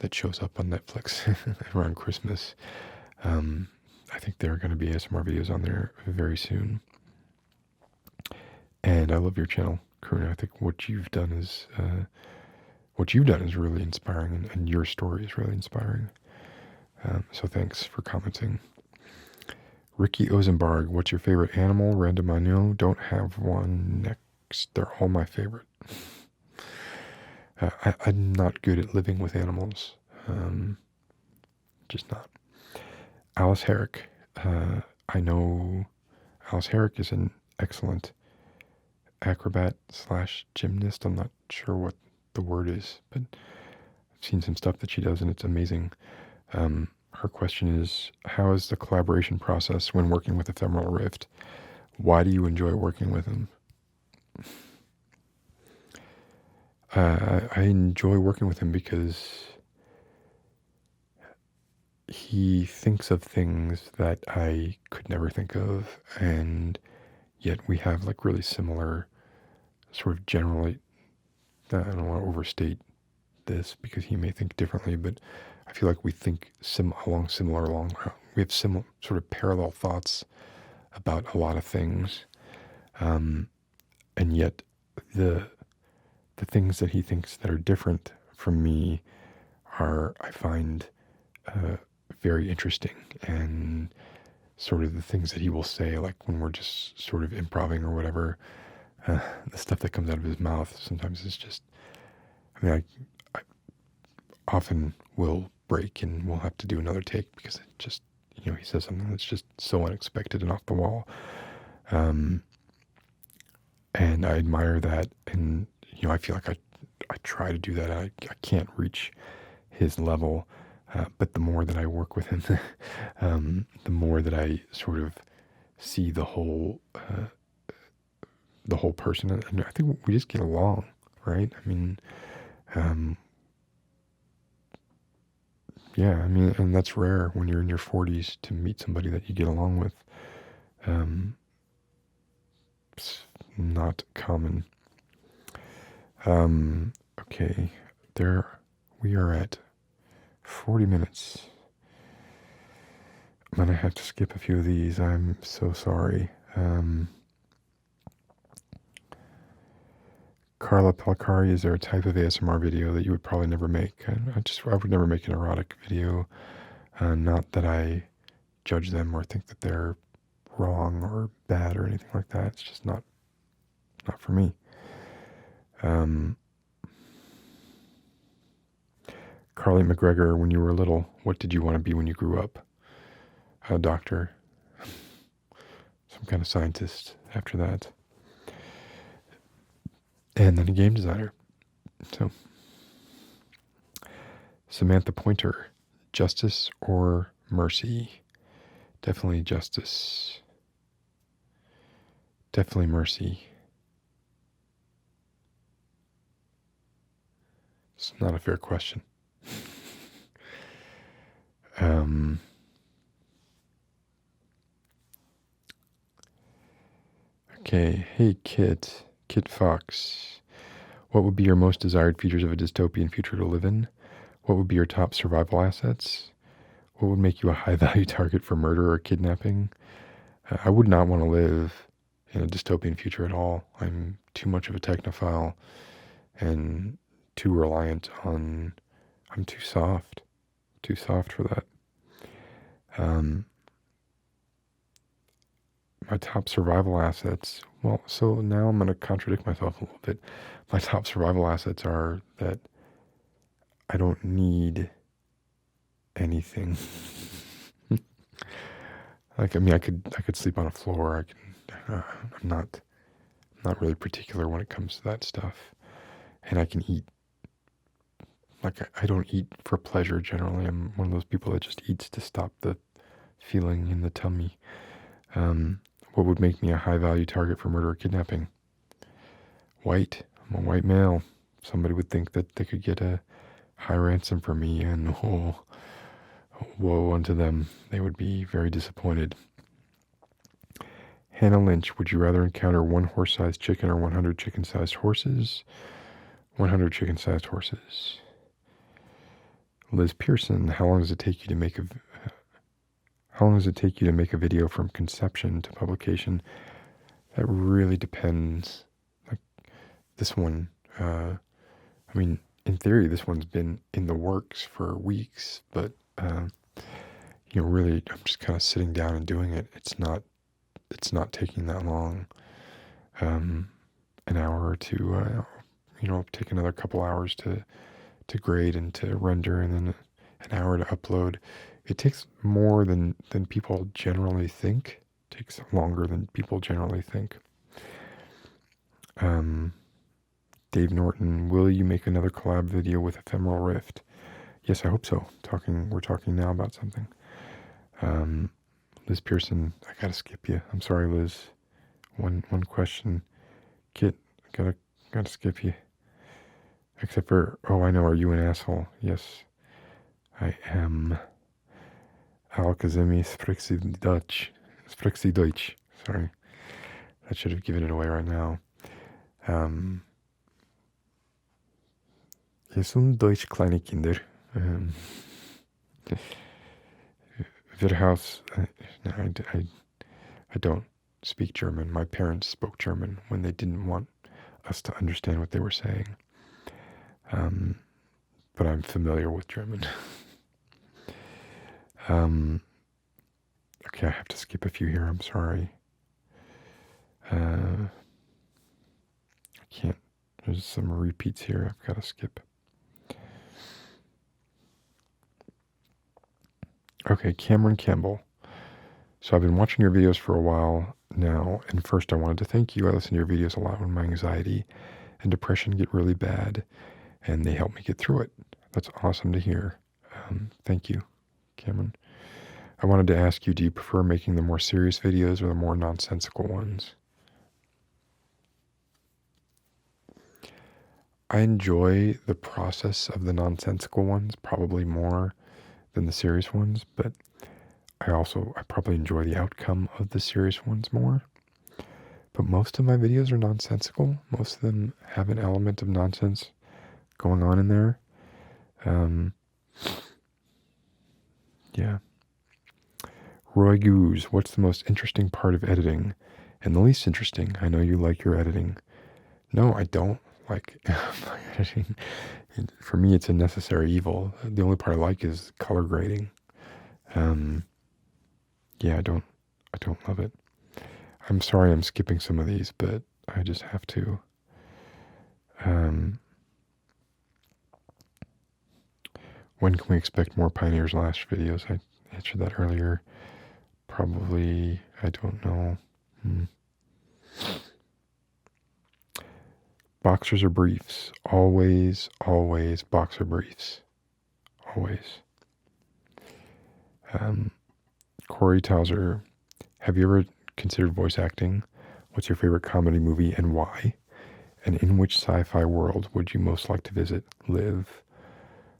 that shows up on Netflix around Christmas. I think there are going to be ASMR videos on there very soon. And I love your channel, Karuna. I think what you've done is really inspiring, and your story is really inspiring. So thanks for commenting. Ricky Ozenbarg, what's your favorite animal? Random, I know. Don't have one. Next. They're all my favorite. I'm not good at living with animals. Just not. Alice Herrick. I know Alice Herrick is an excellent acrobat / gymnast. I'm not sure what the word is, but I've seen some stuff that she does, and it's amazing. Her question is, how is the collaboration process when working with Ephemeral Rift? Why do you enjoy working with him? I enjoy working with him because he thinks of things that I could never think of, and yet we have like really similar sort of generally, I don't want to overstate this because he may think differently, but I feel like we think we have similar sort of parallel thoughts about a lot of things. And yet the things that he thinks that are different from me are, I find, very interesting, and sort of the things that he will say, like when we're just sort of improvising or whatever, the stuff that comes out of his mouth sometimes is just, I mean, I often will break and we'll have to do another take because it just, he says something that's just so unexpected and off the wall. And I admire that, and, I feel like I try to do that. I can't reach his level, but the more that I work with him, the more that I sort of see the whole person, and I think we just get along, right? I mean, yeah, I mean, and that's rare when you're in your 40s to meet somebody that you get along with. It's not common. Okay, we are at 40 minutes. I'm gonna have to skip a few of these. I'm so sorry. Carla Pelcari, is there a type of ASMR video that you would probably never make? I would never make an erotic video. Not that I judge them or think that they're wrong or bad or anything like that. It's just not for me. Carly McGregor, when you were little, what did you want to be when you grew up? A doctor. Some kind of scientist after that. And then a game designer. So, Samantha Pointer, justice or mercy? Definitely justice. Definitely mercy. It's not a fair question. Okay, hey Kit Fox. What would be your most desired features of a dystopian future to live in? What would be your top survival assets? What would make you a high-value target for murder or kidnapping? I would not want to live in a dystopian future at all. I'm too much of a technophile and too reliant on, I'm too soft for that. My top survival assets, well, so now I'm going to contradict myself a little bit. My top survival assets are that I don't need anything. Like, I mean, I could sleep on a floor. I'm not really particular when it comes to that stuff. And I can eat. Like, I don't eat for pleasure generally. I'm one of those people that just eats to stop the feeling in the tummy. What would make me a high value target for murder or kidnapping? White. I'm a white male. Somebody would think that they could get a high ransom for me, and woe unto them. They would be very disappointed. Hannah Lynch, would you rather encounter one horse-sized chicken or 100 chicken-sized horses? 100 chicken-sized horses. Liz Pearson, how long does it take you to make a video from conception to publication? That really depends. Like this one, I mean, in theory, this one's been in the works for weeks, but really, I'm just kind of sitting down and doing it. It's not taking that long. An hour or two, take another couple hours to grade and to render, and then an hour to upload. It takes more than people generally think. It takes longer than people generally think. Dave Norton, will you make another collab video with Ephemeral Rift? Yes, I hope so. We're talking now about something. Liz Pearson, I gotta skip you. I'm sorry, Liz. One question. Kit, gotta skip you. Except for, I know, are you an asshole? Yes, I am. Alkazemi Sprixie Deutsch. Sorry. I should have given it away right now. Es Deutsch kleine Kinder. Wirhaus. No, I don't speak German. My parents spoke German when they didn't want us to understand what they were saying. But I'm familiar with German. Okay, I have to skip a few here. I'm sorry. I can't. There's some repeats here I've got to skip. Okay, Cameron Campbell. So I've been watching your videos for a while now, and first I wanted to thank you. I listen to your videos a lot when my anxiety and depression get really bad, and they help me get through it. That's awesome to hear. Thank you, Cameron. I wanted to ask you, do you prefer making the more serious videos or the more nonsensical ones? I enjoy the process of the nonsensical ones probably more than the serious ones, but I probably enjoy the outcome of the serious ones more. But most of my videos are nonsensical. Most of them have an element of nonsense going on in there. Yeah. Roy Goose, what's the most interesting part of editing? And the least interesting? I know you like your editing. No, I don't like my editing. For me, it's a necessary evil. The only part I like is color grading. Yeah, I don't love it. I'm sorry I'm skipping some of these, but I just have to. When can we expect more Pioneers Lash videos? I answered that earlier. Probably, I don't know. Boxers or briefs? Always boxer briefs. Always. Corey Towser, have you ever considered voice acting? What's your favorite comedy movie and why? And in which sci-fi world would you most like to live?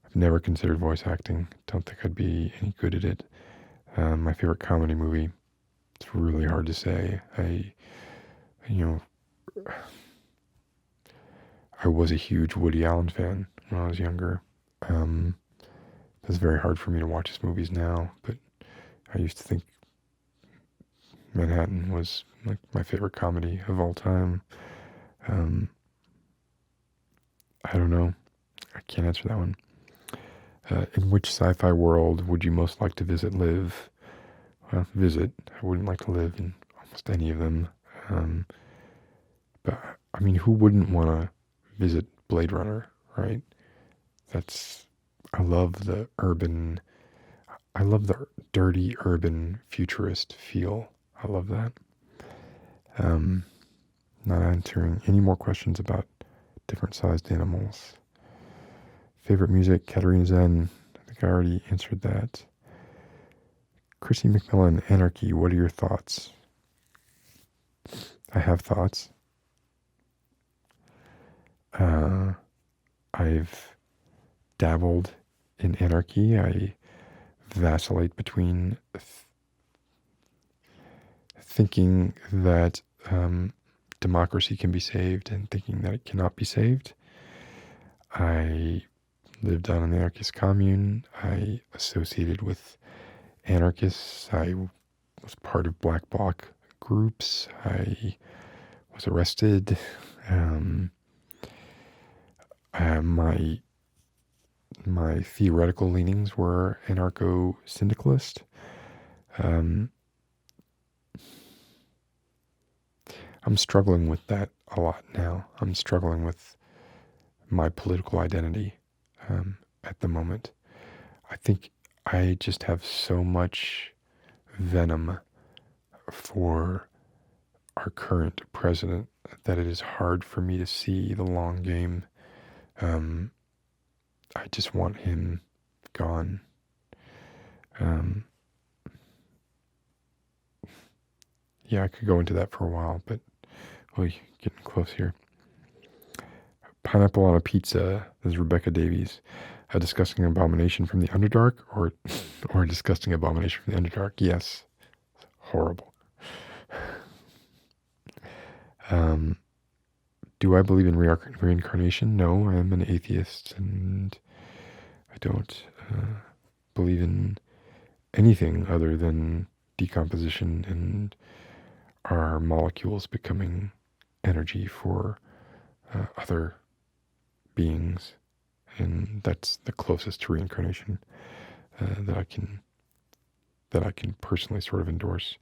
I've never considered voice acting. Don't think I'd be any good at it. My favorite comedy movie, it's really hard to say. I was a huge Woody Allen fan when I was younger. It's very hard for me to watch his movies now, but I used to think Manhattan was like my favorite comedy of all time. Um, I don't know. I can't answer that one. In which sci-fi world would you most like to live? Well, visit. I wouldn't like to live in almost any of them. Um, but I mean, who wouldn't want to visit Blade Runner, right? That's, I love the urban, I love the dirty urban futurist feel. I love that. Um, Not answering any more questions about different sized animals. Favorite music, Katarina Zen. I think I already answered that. Chrissy McMillan, Anarchy. What are your thoughts? I have thoughts. I've dabbled in anarchy. I vacillate between thinking that democracy can be saved and thinking that it cannot be saved. I lived on an anarchist commune. I associated with anarchists. I was part of black bloc groups. I was arrested. My theoretical leanings were anarcho-syndicalist. I'm struggling with that a lot now. I'm struggling with my political identity at the moment. I think I just have so much venom for our current president that it is hard for me to see the long game. I just want him gone. Yeah, I could go into that for a while, but we're getting close here. Pineapple on a pizza. This is Rebecca Davies. A disgusting abomination from the Underdark, or a disgusting abomination from the Underdark? Yes. Horrible. Do I believe in reincarnation? No, I am an atheist, and I don't believe in anything other than decomposition and our molecules becoming energy for other beings, and that's the closest to reincarnation that I can personally sort of endorse.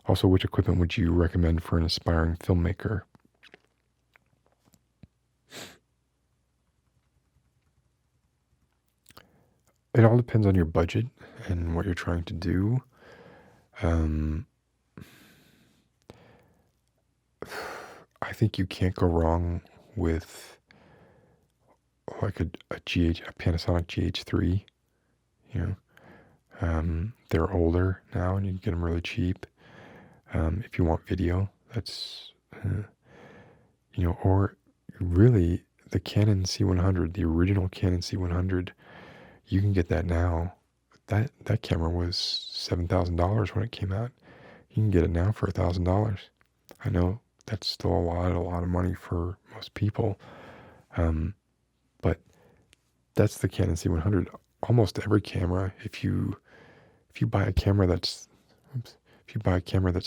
Also, which equipment would you recommend for an aspiring filmmaker? It all depends on your budget and what you're trying to do. I think you can't go wrong with like a Panasonic GH3. You know, they're older now, and you can get them really cheap. If you want video, that's or really the Canon C100, the original Canon C100. You can get that now. That camera was $7,000 when it came out. You can get it now for $1,000. I know that's still a lot of money for most people, but that's the Canon C100. Almost every camera, if you buy a camera that's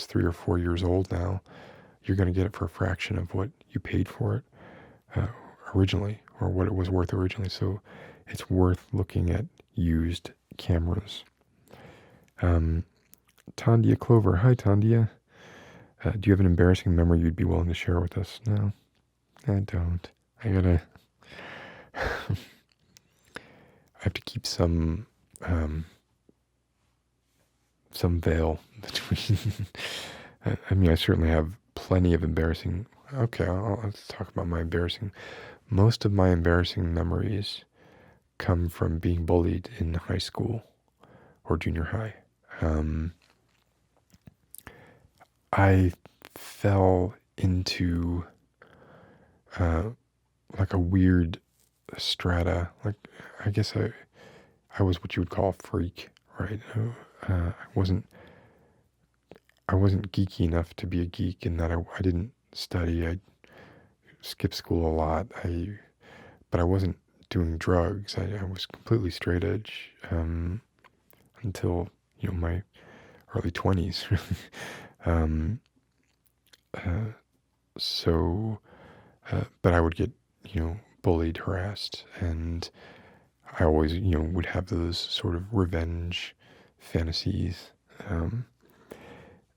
3 or 4 years old now, you're going to get it for a fraction of what you paid for it originally, or what it was worth originally. So it's worth looking at used cameras. Tandia Clover. Hi, Tandia. Do you have an embarrassing memory you'd be willing to share with us? No, I don't. I have to keep some veil between. I mean, I certainly have plenty of embarrassing. Okay, let's talk about my embarrassing. Most of my embarrassing memories come from being bullied in high school or junior high. I fell into like a weird strata. Like, I guess I was what you would call a freak, right? I wasn't geeky enough to be a geek, in that I didn't study. I skipped school a lot. But I wasn't doing drugs. I was completely straight edge until my early 20s. Um, uh, so, but I would get, bullied, harassed, and I always, would have those sort of revenge fantasies. Um,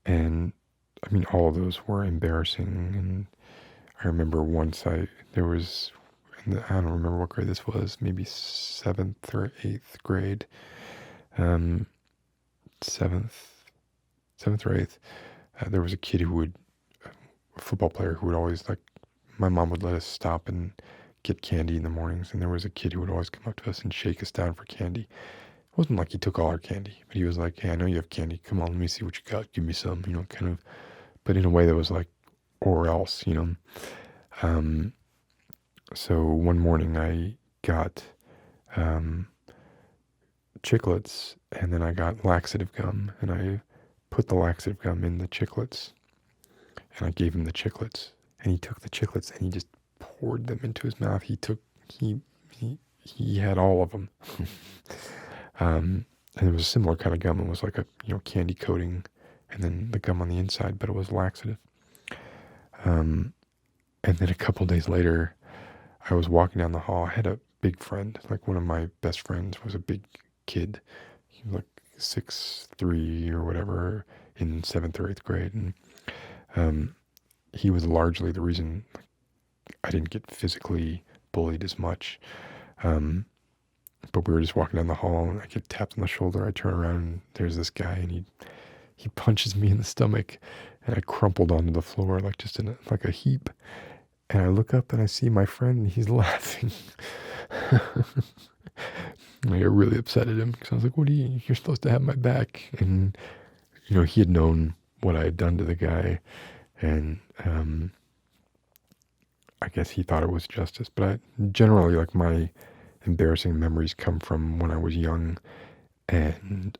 and I mean, all of those were embarrassing. And I remember once there was, I don't remember what grade this was, maybe seventh or eighth grade, um, seventh, seventh or eighth. There was a kid a football player who would always my mom would let us stop and get candy in the mornings. And there was a kid who would always come up to us and shake us down for candy. It wasn't like he took all our candy, but he was like, "Hey, I know you have candy. Come on, let me see what you got. Give me some," kind of, but in a way that was like, or else, Um, so one morning I got chiclets, and then I got laxative gum, and I put the laxative gum in the chiclets, and I gave him the chiclets, and he took the chiclets and he just poured them into his mouth. He had all of them. And it was a similar kind of gum. It was like a candy coating, and then the gum on the inside, but it was laxative. And then a couple days later, I was walking down the hall. I had a big friend, like one of my best friends was a big kid. He was like 6'3" or whatever in seventh or eighth grade. And he was largely the reason I didn't get physically bullied as much. But we were just walking down the hall, and I get tapped on the shoulder. I turn around, and there's this guy, and he punches me in the stomach, and I crumpled onto the floor like just in a heap. And I look up and I see my friend, and he's laughing. I got really upset at him because I was like, you're supposed to have my back. And, he had known what I had done to the guy, and I guess he thought it was justice. But generally, my embarrassing memories come from when I was young and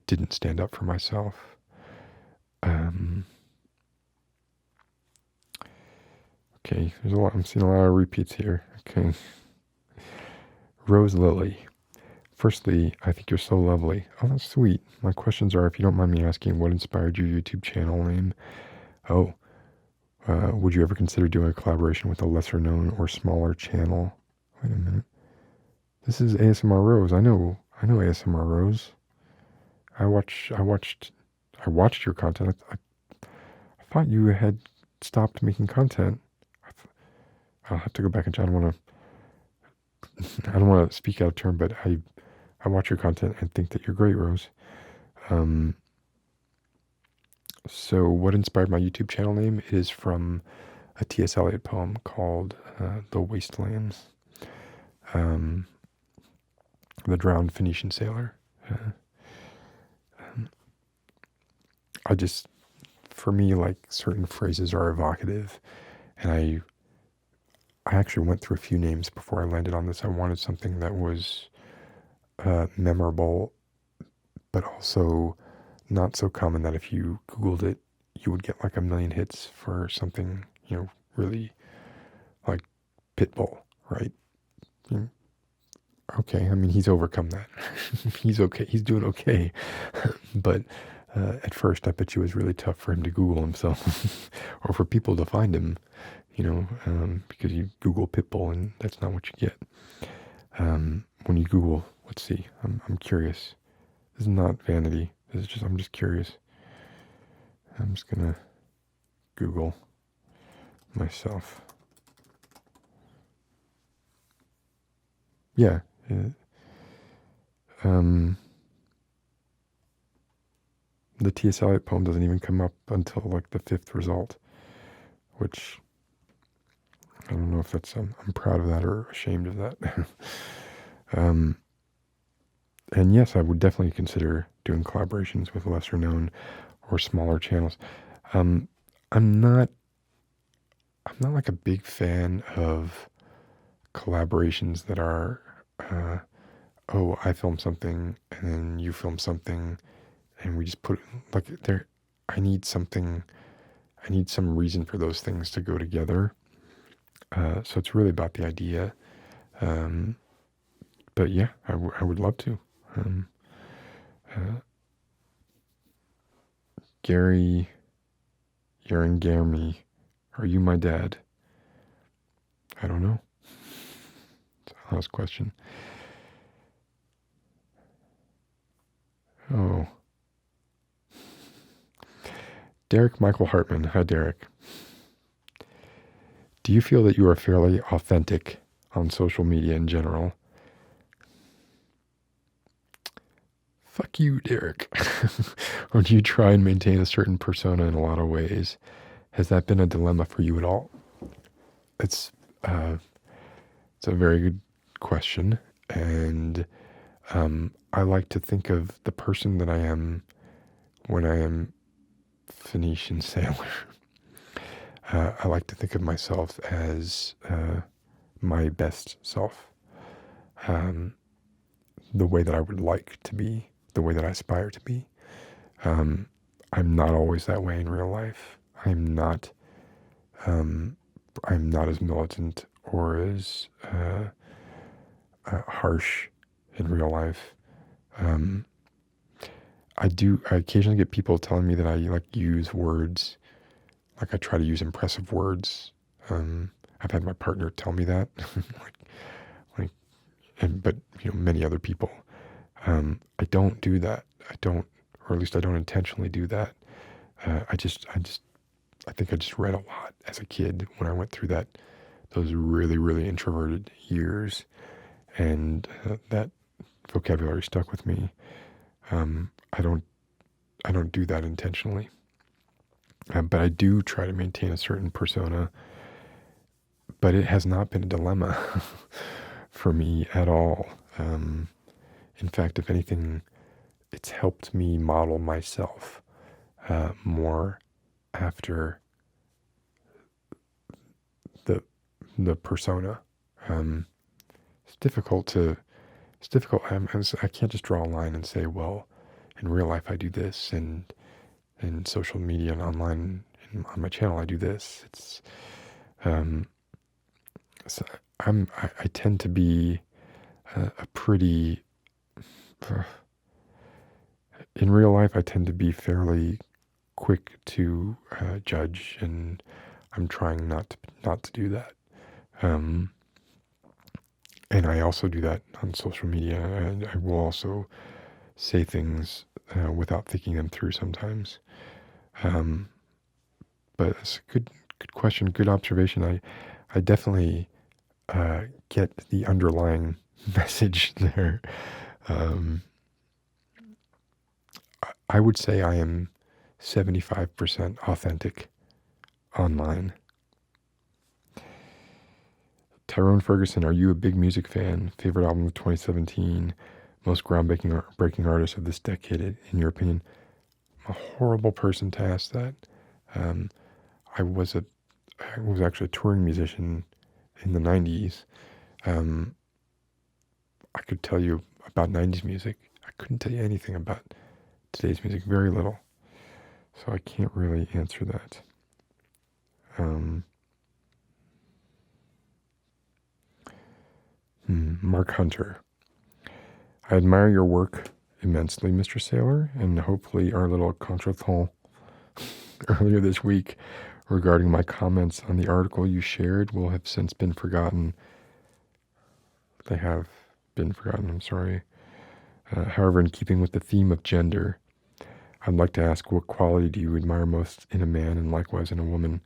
didn't stand up for myself. Okay, I'm seeing a lot of repeats here. Okay. Rose Lily. Firstly, I think you're so lovely. Oh, that's sweet. My questions are, if you don't mind me asking, what inspired your YouTube channel name? Oh, would you ever consider doing a collaboration with a lesser known or smaller channel? Wait a minute. This is ASMR Rose. I know ASMR Rose. I watched your content. I thought you had stopped making content. I'll have to go back and check. I don't want to speak out of turn, but I watch your content and think that you're great, Rose. So what inspired my YouTube channel name? It is from a T.S. Eliot poem called The Wastelands. The Drowned Phoenician Sailor. For me, certain phrases are evocative, and I actually went through a few names before I landed on this. I wanted something that was memorable, but also not so common that if you Googled it, you would get 1 million hits for something, really like Pitbull, right? Okay, I mean, he's overcome that. He's okay. He's doing okay. But at first, I bet you it was really tough for him to Google himself or for people to find him, because you Google Pitbull and that's not what you get. When you Google, let's see, I'm curious. This is not vanity. I'm just curious. I'm just going to Google myself. Yeah. The T.S. Eliot poem doesn't even come up until the 5th result, which I don't know if that's, I'm proud of that or ashamed of that. And yes, I would definitely consider doing collaborations with lesser known or smaller channels. I'm not a big fan of collaborations that are, I film something and then you film something and we just put there. I need some reason for those things to go together. So it's really about the idea. But yeah, I would love to. Gary Yarangami, are you my dad? I don't know. It's a honest question. Oh. Derek Michael Hartman. Hi, Derek. Do you feel that you are fairly authentic on social media in general? Fuck you, Derek. Or do you try and maintain a certain persona in a lot of ways? Has that been a dilemma for you at all? It's uh, it's a very good question, and I like to think of the person that I am when I am Phoenician sailor. I like to think of myself as my best self, um, the way that I would like to be, the way that I aspire to be. I'm not always that way in real life. Um, I'm not as militant or as harsh in real life. Um, I occasionally get people telling me that I like use words, like I try to use impressive words. I've had my partner tell me that, like, but many other people. I don't do that. I don't, or at least I don't intentionally do that. I think I just read a lot as a kid when I went through those really, really introverted years, and that vocabulary stuck with me. I don't do that intentionally, but I do try to maintain a certain persona. But it has not been a dilemma for me at all. In fact, if anything, it's helped me model myself more after the the persona. Um, it's difficult to it's difficult. I can't just draw a line and say, well, in real life I do this, and in social media and online and on my channel I do this. It's so I tend to be a pretty in real life I tend to be fairly quick to judge, and I'm trying not to do that. Um, and I also do that on social media. And I will also say things without thinking them through sometimes. Um, but it's a good question, good observation. I definitely get the underlying message there. Um, I would say I am 75% authentic online. Tyrone Ferguson, are you a big music fan? Favorite album of 2017? Most groundbreaking breaking artist of this decade, in your opinion? I'm a horrible person to ask that. Um, I was actually a touring musician in the 90s. Um, I could tell you about 90s music. I couldn't tell you anything about today's music, very little. So I can't really answer that. Mark Hunter. I admire your work immensely, Mr. Sailor, and hopefully our little contretemps earlier this week regarding my comments on the article you shared will have since been forgotten. They have been forgotten, I'm sorry. However, in keeping with the theme of gender, I'd like to ask, what quality do you admire most in a man and likewise in a woman?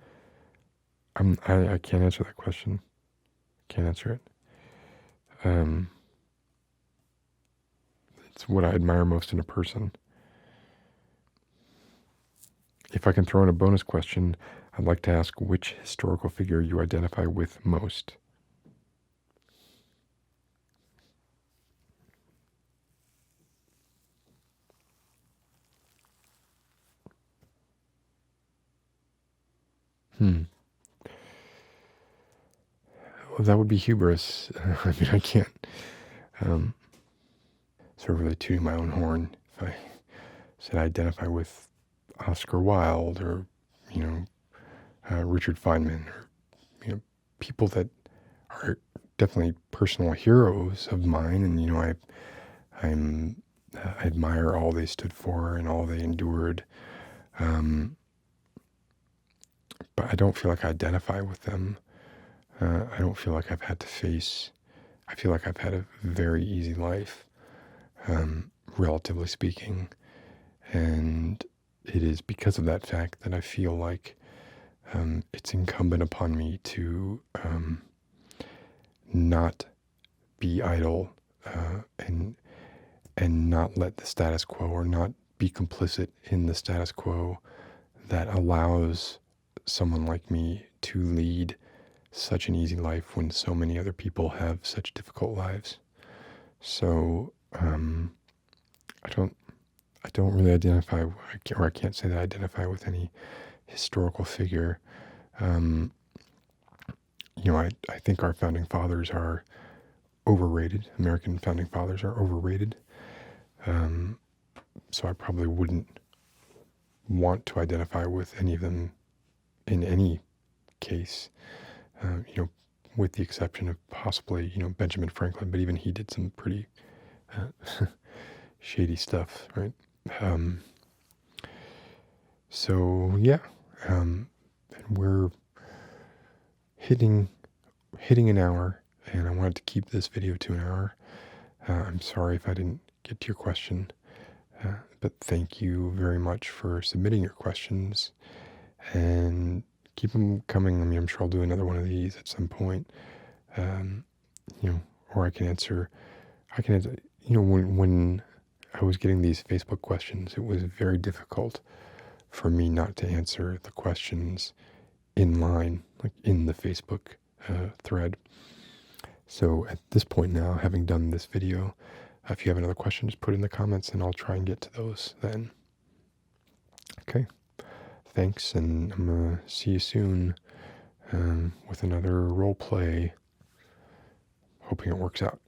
I can't answer that question. Can't answer it. It's what I admire most in a person. If I can throw in a bonus question, I'd like to ask which historical figure you identify with most. Well, that would be hubris. I mean, I can't sort of really tooting my own horn if I said I identify with Oscar Wilde or, Richard Feynman, or, people that are definitely personal heroes of mine. And, I admire all they stood for and all they endured. I don't feel like I identify with them. I don't feel like I've had to face, I feel like I've had a very easy life, relatively speaking. And it is because of that fact that I feel like it's incumbent upon me to not be idle and not let the status quo, or not be complicit in the status quo that allows someone like me to lead such an easy life when so many other people have such difficult lives. So I don't really identify, or I can't say that I identify with any historical figure. I think our founding fathers are overrated. American founding fathers are overrated. So I probably wouldn't want to identify with any of them in any case, with the exception of possibly, Benjamin Franklin, but even he did some pretty shady stuff, right? So yeah, and we're hitting an hour, and I wanted to keep this video to an hour. I'm sorry if I didn't get to your question, but thank you very much for submitting your questions, and keep them coming. I mean, I'm sure I'll do another one of these at some point, or I can answer, when I was getting these Facebook questions, it was very difficult for me not to answer the questions in line, like in the Facebook thread. So at this point now, having done this video, if you have another question, just put it in the comments and I'll try and get to those then. Okay, thanks, and I'm going to see you soon with another role play. Hoping it works out.